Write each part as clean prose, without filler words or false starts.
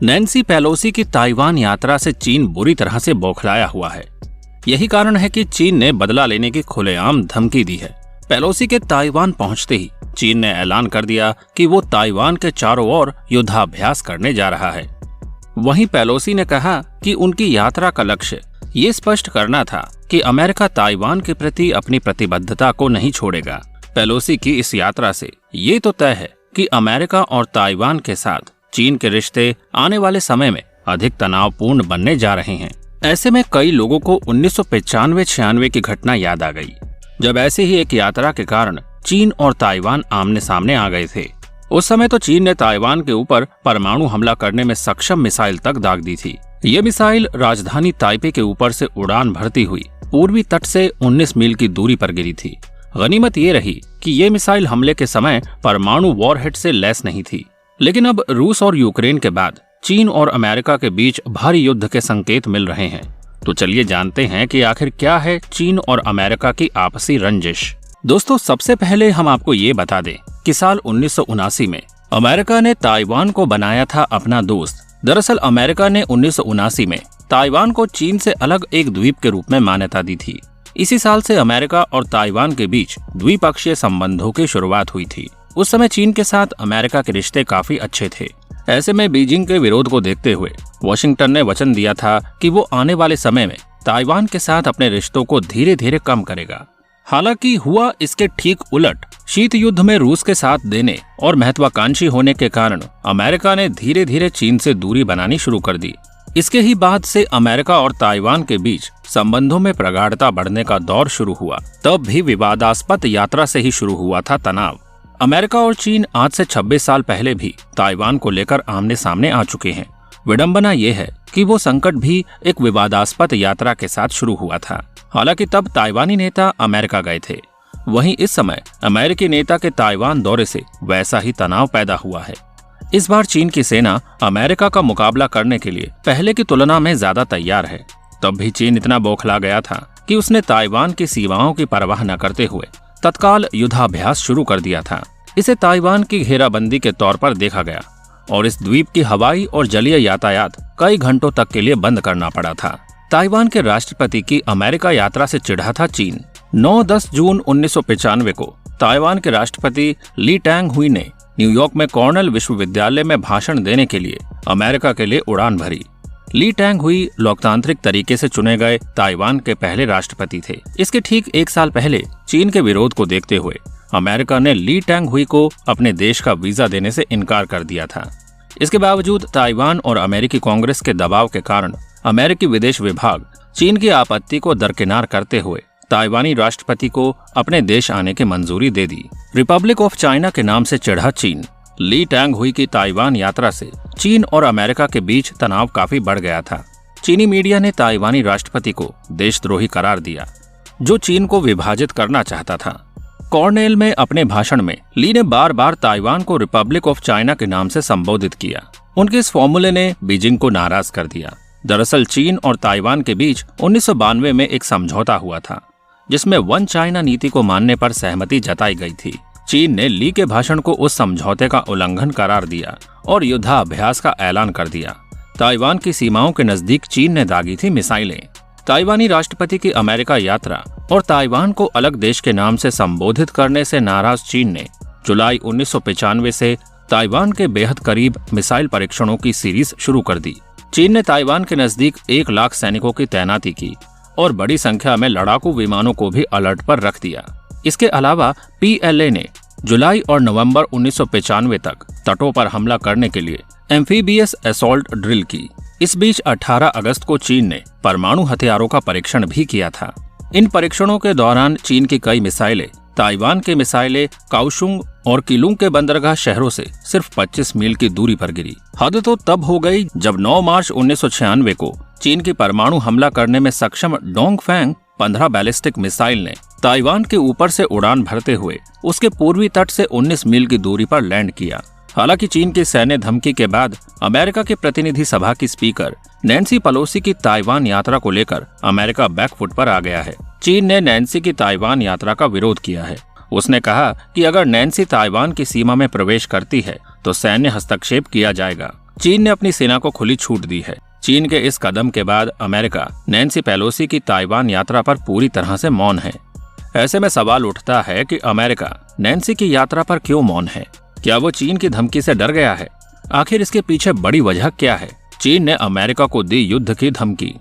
Nancy Pelosi की Taiwan यात्रा से चीन बुरी तरह से बौखलाया हुआ है। यही कारण है कि चीन ने बदला लेने की खुलेआम धमकी दी है। पेलोसी के ताइवान पहुंचते ही चीन ने ऐलान कर दिया कि वो ताइवान के चारों ओर युद्धाभ्यास करने जा रहा है। वहीं पेलोसी ने कहा कि उनकी यात्रा का लक्ष्य ये स्पष्ट करना था कि अमेरिका ताइवान के प्रति अपनी प्रतिबद्धता को नहीं छोड़ेगा। पेलोसी की इस यात्रा से ये तो तय है कि अमेरिका और ताइवान के साथ चीन के रिश्ते आने वाले समय में अधिक तनावपूर्ण बनने जा रहे हैं। ऐसे में कई लोगों को 1995-96 की घटना याद आ गई, जब ऐसे ही एक यात्रा के कारण चीन और ताइवान आमने सामने आ गए थे। उस समय तो चीन ने ताइवान के ऊपर परमाणु हमला करने में सक्षम मिसाइल तक दाग दी थी। ये मिसाइल राजधानी ताइपे के ऊपर से उड़ान भरती हुई पूर्वी तट से 19 मील की दूरी पर गिरी थी। गनीमत ये रही कि ये मिसाइल हमले के समय परमाणु वॉरहेड से लैस नहीं थी। लेकिन अब रूस और यूक्रेन के बाद चीन और अमेरिका के बीच भारी युद्ध के संकेत मिल रहे हैं। तो चलिए जानते हैं कि आखिर क्या है चीन और अमेरिका की आपसी रंजिश। दोस्तों, सबसे पहले हम आपको ये बता दें कि साल 1979 में अमेरिका ने ताइवान को बनाया था अपना दोस्त। दरअसल अमेरिका ने 1979 में ताइवान को चीन से अलग एक द्वीप के रूप में मान्यता दी थी। इसी साल से अमेरिका और ताइवान के बीच द्विपक्षीय संबंधों की शुरुआत हुई थी। उस समय चीन के साथ अमेरिका के रिश्ते काफी अच्छे थे। ऐसे में बीजिंग के विरोध को देखते हुए वॉशिंगटन ने वचन दिया था कि वो आने वाले समय में ताइवान के साथ अपने रिश्तों को धीरे धीरे कम करेगा। हालांकि हुआ इसके ठीक उलट। शीत युद्ध में रूस के साथ देने और महत्वाकांक्षी होने के कारण अमेरिका ने धीरे धीरे चीन से दूरी बनानी शुरू कर दी। इसके ही बाद से अमेरिका और ताइवान के बीच संबंधों में प्रगाढ़ता बढ़ने का दौर शुरू हुआ। तब भी विवादास्पद यात्रा से ही शुरू हुआ था तनाव। अमेरिका और चीन आज से 26 साल पहले भी ताइवान को लेकर आमने सामने आ चुके हैं। विडंबना ये है कि वो संकट भी एक विवादास्पद यात्रा के साथ शुरू हुआ था। हालांकि तब ताइवानी नेता अमेरिका गए थे। वहीं इस समय अमेरिकी नेता के ताइवान दौरे से वैसा ही तनाव पैदा हुआ है। इस बार चीन की सेना अमेरिका का मुकाबला करने के लिए पहले की तुलना में ज्यादा तैयार है। तब भी चीन इतना बौखला गया था कि उसने ताइवान की सीमाओं की परवाह न करते हुए तत्काल युद्धाभ्यास शुरू कर दिया था। इसे ताइवान की घेराबंदी के तौर पर देखा गया और इस द्वीप की हवाई और जलीय यातायात कई घंटों तक के लिए बंद करना पड़ा था। ताइवान के राष्ट्रपति की अमेरिका यात्रा से चिढ़ा था चीन। 9-10 जून 1995 को ताइवान के राष्ट्रपति ली टैंग हुई ने न्यूयॉर्क में कॉर्नेल विश्वविद्यालय में भाषण देने के लिए अमेरिका के लिए उड़ान भरी। ली टैंग हुई लोकतांत्रिक तरीके से चुने गए ताइवान के पहले राष्ट्रपति थे। इसके ठीक एक साल पहले चीन के विरोध को देखते हुए अमेरिका ने ली टैंग हुई को अपने देश का वीजा देने से इनकार कर दिया था। इसके बावजूद ताइवान और अमेरिकी कांग्रेस के दबाव के कारण अमेरिकी विदेश विभाग चीन की आपत्ति को दरकिनार करते हुए ताइवानी राष्ट्रपति को अपने देश आने की मंजूरी दे दी। रिपब्लिक ऑफ चाइना के नाम से चिढ़ा चीन। ली टैंग हुई की ताइवान यात्रा से चीन और अमेरिका के बीच तनाव काफी बढ़ गया था। चीनी मीडिया ने ताइवानी राष्ट्रपति को देशद्रोही करार दिया, जो चीन को विभाजित करना चाहता था। कॉर्नेल में अपने भाषण में ली ने बार बार ताइवान को रिपब्लिक ऑफ चाइना के नाम से संबोधित किया। उनके इस फॉर्मूले ने बीजिंग को नाराज कर दिया। दरअसल चीन और ताइवान के बीच 1992 में एक समझौता हुआ था, जिसमें वन चाइना नीति को मानने पर सहमति जताई गई थी। चीन ने ली के भाषण को उस समझौते का उल्लंघन करार दिया और युद्धाभ्यास का ऐलान कर दिया। ताइवान की सीमाओं के नजदीक चीन ने दागी थी मिसाइलें। ताइवानी राष्ट्रपति की अमेरिका यात्रा और ताइवान को अलग देश के नाम से संबोधित करने से नाराज चीन ने जुलाई 1995 से ताइवान के बेहद करीब मिसाइल परीक्षणों की सीरीज शुरू कर दी। चीन ने ताइवान के नजदीक 1 लाख सैनिकों की तैनाती की और बड़ी संख्या में लड़ाकू विमानों को भी अलर्ट पर रख दिया। इसके अलावा PLA ने जुलाई और नवंबर 1995 तक तटों पर हमला करने के लिए एम्फीबियस असॉल्ट ड्रिल की। इस बीच 18 अगस्त को चीन ने परमाणु हथियारों का परीक्षण भी किया था। इन परीक्षणों के दौरान चीन की कई मिसाइलें ताइवान के मिसाइलें काओशुंग और किलुंग के बंदरगाह शहरों से सिर्फ 25 मील की दूरी पर गिरी। हद तो तब हो गई जब 9 मार्च 1996 को चीन की परमाणु हमला करने में सक्षम डोंगफैंग 15 बैलिस्टिक मिसाइल ने ताइवान के ऊपर से उड़ान भरते हुए उसके पूर्वी तट से 19 मील की दूरी पर लैंड किया। हालांकि चीन की सैन्य धमकी के बाद अमेरिका के प्रतिनिधि सभा की स्पीकर नैन्सी पेलोसी की ताइवान यात्रा को लेकर अमेरिका बैकफुट पर आ गया है। चीन ने नैन्सी की ताइवान यात्रा का विरोध किया है। उसने कहा कि अगर नैन्सी ताइवान की सीमा में प्रवेश करती है तो सैन्य हस्तक्षेप किया जाएगा। चीन ने अपनी सेना को खुली छूट दी है। चीन के इस कदम के बाद अमेरिका नैन्सी पेलोसी की ताइवान यात्रा पर पूरी तरह से मौन है। ऐसे में सवाल उठता है कि अमेरिका नैन्सी की यात्रा पर क्यों मौन है? क्या वो चीन की धमकी से डर गया है? आखिर इसके पीछे बड़ी वजह क्या है? चीन ने अमेरिका को दी युद्ध की धमकी।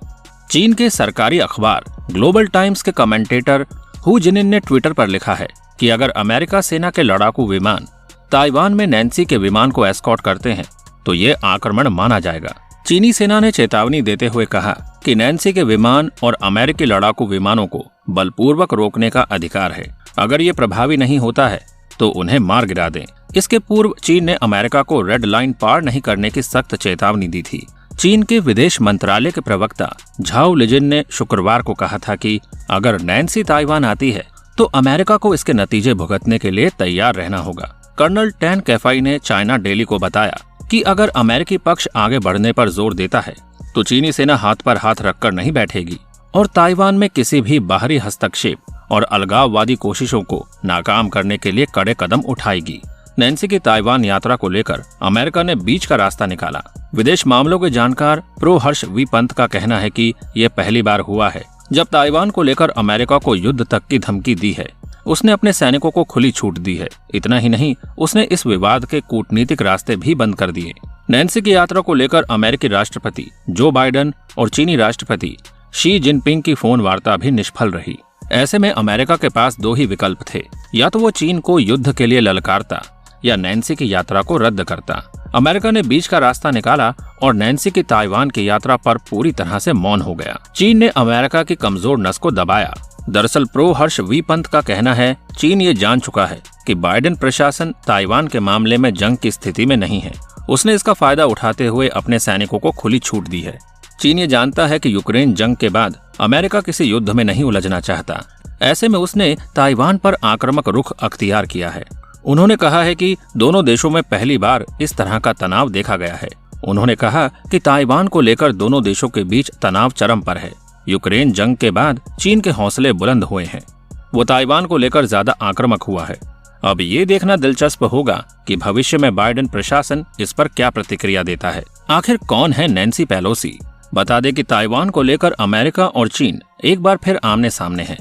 चीन के सरकारी अखबार ग्लोबल टाइम्स के कमेंटेटर हु जिनिन ने ट्विटर पर लिखा है कि अगर अमेरिका सेना के लड़ाकू विमान ताइवान में नैन्सी के विमान को एस्कॉर्ट करते हैं तो ये आक्रमण माना जाएगा। चीनी सेना ने चेतावनी देते हुए कहा कि नैन्सी के विमान और अमेरिकी लड़ाकू विमानों को बलपूर्वक रोकने का अधिकार है। अगर ये प्रभावी नहीं होता है तो उन्हें मार गिरा दें। इसके पूर्व चीन ने अमेरिका को रेड लाइन पार नहीं करने की सख्त चेतावनी दी थी। चीन के विदेश मंत्रालय के प्रवक्ता झाओ लिजिन ने शुक्रवार को कहा था कि अगर नैन्सी ताइवान आती है तो अमेरिका को इसके नतीजे भुगतने के लिए तैयार रहना होगा। कर्नल टैन कैफाई ने चाइना डेली को बताया कि अगर अमेरिकी पक्ष आगे बढ़ने पर जोर देता है तो चीनी सेना हाथ पर हाथ रखकर नहीं बैठेगी और ताइवान में किसी भी बाहरी हस्तक्षेप और अलगाववादी कोशिशों को नाकाम करने के लिए कड़े कदम उठाएगी। नैन्सी की ताइवान यात्रा को लेकर अमेरिका ने बीच का रास्ता निकाला। विदेश मामलों के जानकार प्रो हर्ष वी पंत का कहना है कि यह पहली बार हुआ है जब ताइवान को लेकर अमेरिका को युद्ध तक की धमकी दी है। उसने अपने सैनिकों को खुली छूट दी है। इतना ही नहीं, उसने इस विवाद के कूटनीतिक रास्ते भी बंद कर दिए। नैन्सी की यात्रा को लेकर अमेरिकी राष्ट्रपति जो बाइडेन और चीनी राष्ट्रपति शी जिनपिंग की फोन वार्ता भी निष्फल रही। ऐसे में अमेरिका के पास दो ही विकल्प थे, या तो वो चीन को युद्ध के लिए ललकारता या नैन्सी की यात्रा को रद्द करता। अमेरिका ने बीच का रास्ता निकाला और नैन्सी की ताइवान की यात्रा पर पूरी तरह से मौन हो गया। चीन ने अमेरिका की कमजोर नस को दबाया। दरअसल प्रो हर्ष वी पंत का कहना है चीन ये जान चुका है कि बाइडेन प्रशासन ताइवान के मामले में जंग की स्थिति में नहीं है। उसने इसका फायदा उठाते हुए अपने सैनिकों को खुली छूट दी है। चीन ये जानता है कि यूक्रेन जंग के बाद अमेरिका किसी युद्ध में नहीं उलझना चाहता। ऐसे में उसने ताइवान पर आक्रामक रुख अख्तियार किया है। उन्होंने कहा है कि दोनों देशों में पहली बार इस तरह का तनाव देखा गया है। उन्होंने कहा कि ताइवान को लेकर दोनों देशों के बीच तनाव चरम पर है। यूक्रेन जंग के बाद चीन के हौसले बुलंद हुए हैं। वो ताइवान को लेकर ज्यादा आक्रामक हुआ है। अब ये देखना दिलचस्प होगा कि भविष्य में बाइडेन प्रशासन इस पर क्या प्रतिक्रिया देता है। आखिर कौन है नैन्सी पेलोसी? बता दें कि ताइवान को लेकर अमेरिका और चीन एक बार फिर आमने सामने हैं।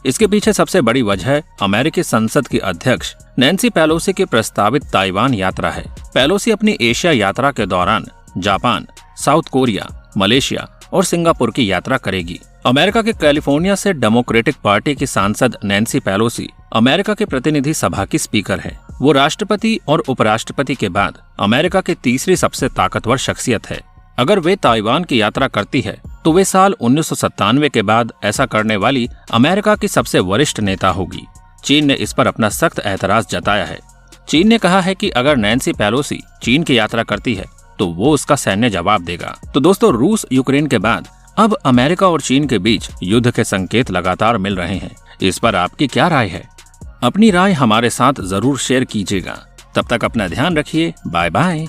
इसके पीछे सबसे बड़ी वजह अमेरिकी संसद की अध्यक्ष नैन्सी पेलोसी की प्रस्तावित ताइवान यात्रा है। पेलोसी अपनी एशिया यात्रा के दौरान जापान, साउथ कोरिया, मलेशिया और सिंगापुर की यात्रा करेगी। अमेरिका के कैलिफोर्निया से डेमोक्रेटिक पार्टी की सांसद नैन्सी पेलोसी अमेरिका के प्रतिनिधि सभा की स्पीकर है। वो राष्ट्रपति और उपराष्ट्रपति के बाद अमेरिका की तीसरी सबसे ताकतवर शख्सियत है। अगर वे ताइवान की यात्रा करती है तो वे साल 1997 के बाद ऐसा करने वाली अमेरिका की सबसे वरिष्ठ नेता होगी। चीन ने इस पर अपना सख्त एतराज जताया है। चीन ने कहा है कि अगर नैन्सी पेलोसी चीन की यात्रा करती है तो वो उसका सैन्य जवाब देगा। तो दोस्तों, रूस यूक्रेन के बाद अब अमेरिका और चीन के बीच युद्ध के संकेत लगातार मिल रहे हैं। इस पर आपकी क्या राय है? अपनी राय हमारे साथ जरूर शेयर कीजिएगा। तब तक अपना ध्यान रखिए। Bye bye.